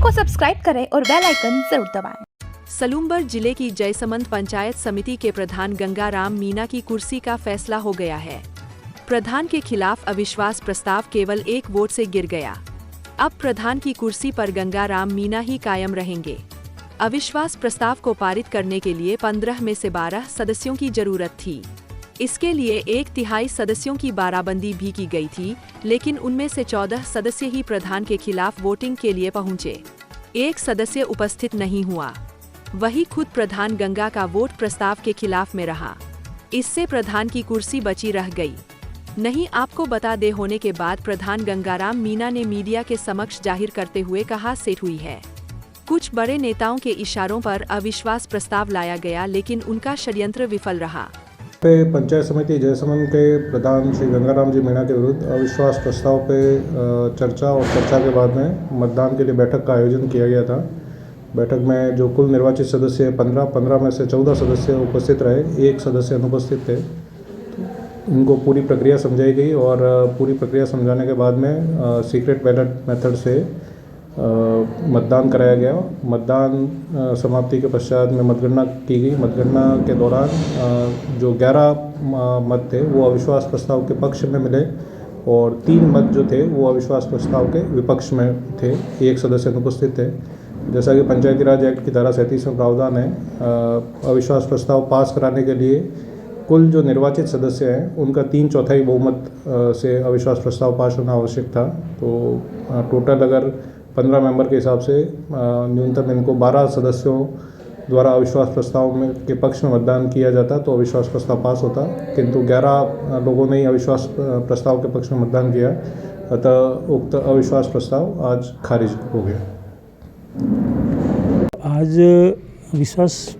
को सब्सक्राइब करें और बेल आइकन जरूर दबाएं। सलूमबर जिले की जयसमंद पंचायत समिति के प्रधान गंगाराम मीणा की कुर्सी का फैसला हो गया है। प्रधान के खिलाफ अविश्वास प्रस्ताव केवल एक वोट से गिर गया। अब प्रधान की कुर्सी पर गंगाराम मीणा ही कायम रहेंगे। अविश्वास प्रस्ताव को पारित करने के लिए 15 में से 12 सदस्यों की जरूरत थी। इसके लिए 1/3 सदस्यों की बाराबंदी भी की गई थी, लेकिन उनमें से 14 सदस्य ही प्रधान के खिलाफ वोटिंग के लिए पहुंचे। एक सदस्य उपस्थित नहीं हुआ। वही खुद प्रधान गंगा का वोट प्रस्ताव के खिलाफ में रहा। इससे प्रधान की कुर्सी बची रह गई। नहीं आपको बता दे होने के बाद प्रधान गंगाराम मीणा ने मीडिया के समक्ष जाहिर करते हुए कहा सेट हुई है। कुछ बड़े नेताओं के इशारों पर अविश्वास प्रस्ताव लाया गया, लेकिन उनका षड्यंत्र विफल रहा। पंचायत समिति जयसमंद के प्रधान श्री गंगाराम जी मीणा के विरुद्ध अविश्वास प्रस्ताव पे चर्चा के बाद में मतदान के लिए बैठक का आयोजन किया गया था। बैठक में जो कुल निर्वाचित सदस्य 15 में से 14 सदस्य उपस्थित रहे, एक सदस्य अनुपस्थित थे। इनको पूरी प्रक्रिया समझाई गई और पूरी प्रक्रिया समझाने के बाद में सीक्रेट बैलेट मेथड से मतदान कराया गया। मतदान समाप्ति के पश्चात में मतगणना की गई। मतगणना के दौरान जो 11 मत थे वो अविश्वास प्रस्ताव के पक्ष में मिले और 3 मत जो थे वो अविश्वास प्रस्ताव के विपक्ष में थे। एक सदस्य अनुपस्थित थे। जैसा कि पंचायती राज एक्ट की धारा 37 में प्रावधान है, अविश्वास प्रस्ताव पास कराने के लिए कुल जो निर्वाचित सदस्य हैं उनका 3/4 बहुमत से अविश्वास प्रस्ताव पास होना आवश्यक था। तो टोटल अगर 15 मेंबर के हिसाब से न्यूनतम इनको 12 सदस्यों द्वारा अविश्वास प्रस्ताव में के पक्ष में मतदान किया जाता तो अविश्वास प्रस्ताव पास होता, किंतु 11 लोगों ने ही अविश्वास प्रस्ताव के पक्ष में मतदान किया। अतः उक्त अविश्वास प्रस्ताव आज खारिज हो गया। आज अविश्वास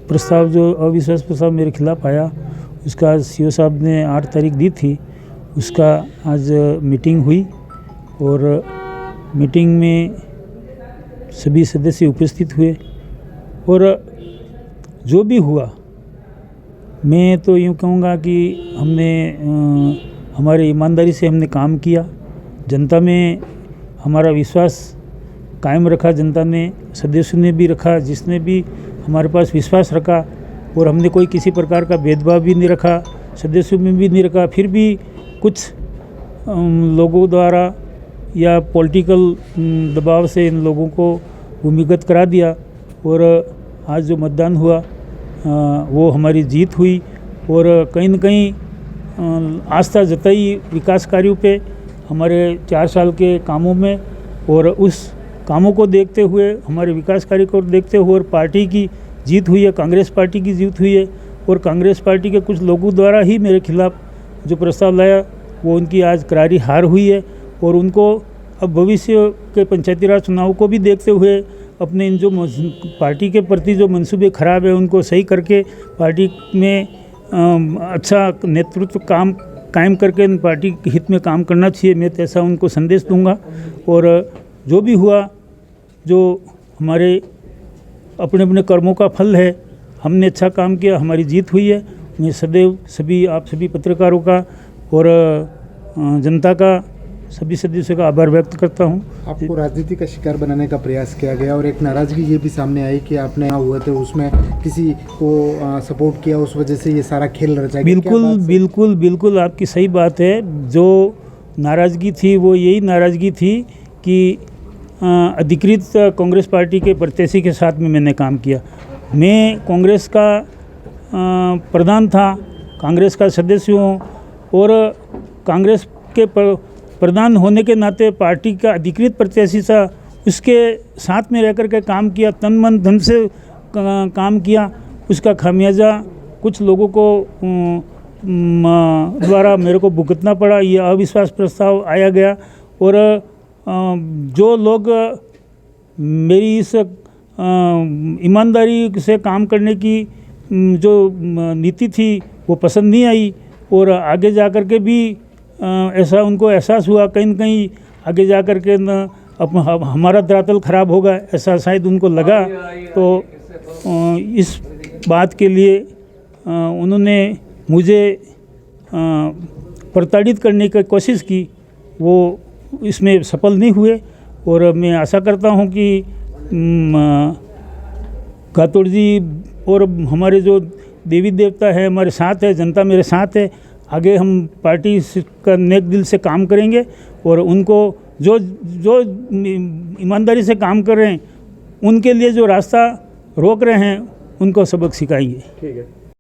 प्रस्ताव मेरे खिलाफ आया, उसका सीओ साहब ने 8 तारीख दी थी। उसका आज मीटिंग हुई और मीटिंग में सभी सदस्य उपस्थित हुए और जो भी हुआ मैं तो यूँ कहूँगा कि हमने हमारे ईमानदारी से हमने काम किया। जनता में हमारा विश्वास कायम रखा, जनता ने सदस्यों ने भी रखा, जिसने भी हमारे पास विश्वास रखा। और हमने कोई किसी प्रकार का भेदभाव भी नहीं रखा, सदस्यों में भी नहीं रखा। फिर भी कुछ लोगों द्वारा या पॉलिटिकल दबाव से इन लोगों को भूमिगत करा दिया और आज जो मतदान हुआ वो हमारी जीत हुई। और कहीं न कहीं आस्था जताई विकास कार्यों पे, हमारे 4 साल के कामों में, और उस कामों को देखते हुए, हमारे विकास कार्य को देखते हुए और पार्टी की जीत हुई है, कांग्रेस पार्टी की जीत हुई है। और कांग्रेस पार्टी के कुछ लोगों द्वारा ही मेरे खिलाफ जो प्रस्ताव लाया वो उनकी आज करारी हार हुई है। और उनको अब भविष्य के पंचायती राज चुनाव को भी देखते हुए अपने इन जो पार्टी के प्रति जो मंसूबे खराब है उनको सही करके पार्टी में अच्छा नेतृत्व कायम करके पार्टी के हित में काम करना चाहिए। मैं तो ऐसा उनको संदेश दूंगा। और जो भी हुआ, जो हमारे अपने अपने कर्मों का फल है, हमने अच्छा काम किया, हमारी जीत हुई है। मैं सदैव आप सभी पत्रकारों का और जनता का, सभी सदस्यों का आभार व्यक्त करता हूं। आपको राजनीति का शिकार बनाने का प्रयास किया गया और एक नाराज़गी ये भी सामने आई कि आपने हुए थे उसमें किसी को सपोर्ट किया, उस वजह से ये सारा खेल रचा गया। बिल्कुल आपकी सही बात है। जो नाराज़गी थी वो यही नाराज़गी थी कि अधिकृत कांग्रेस पार्टी के प्रत्याशी के साथ में मैंने काम किया। मैं कांग्रेस का प्रधान था, कांग्रेस का सदस्य हूँ और कांग्रेस के प्रधान होने के नाते पार्टी का अधिकृत प्रत्याशी था, उसके साथ में रहकर के काम किया, तन मन धन से काम किया। उसका खामियाजा कुछ लोगों को द्वारा मेरे को भुगतना पड़ा। ये अविश्वास प्रस्ताव आया गया और जो लोग मेरी इस ईमानदारी से काम करने की जो नीति थी वो पसंद नहीं आई और आगे जा कर के भी ऐसा उनको एहसास हुआ कहीं न कहीं आगे जा कर के हमारा धरातल ख़राब होगा, ऐसा शायद उनको लगा। तो इस बात के लिए उन्होंने मुझे प्रताड़ित करने की कोशिश की, वो इसमें सफल नहीं हुए और मैं आशा करता हूँ कि गातोड़ जी और हमारे जो देवी देवता है हमारे साथ है, जनता मेरे साथ है। आगे हम पार्टी का नेक दिल से काम करेंगे और उनको जो जो ईमानदारी से काम कर रहे हैं उनके लिए जो रास्ता रोक रहे हैं उनको सबक सिखाएंगे। ठीक है।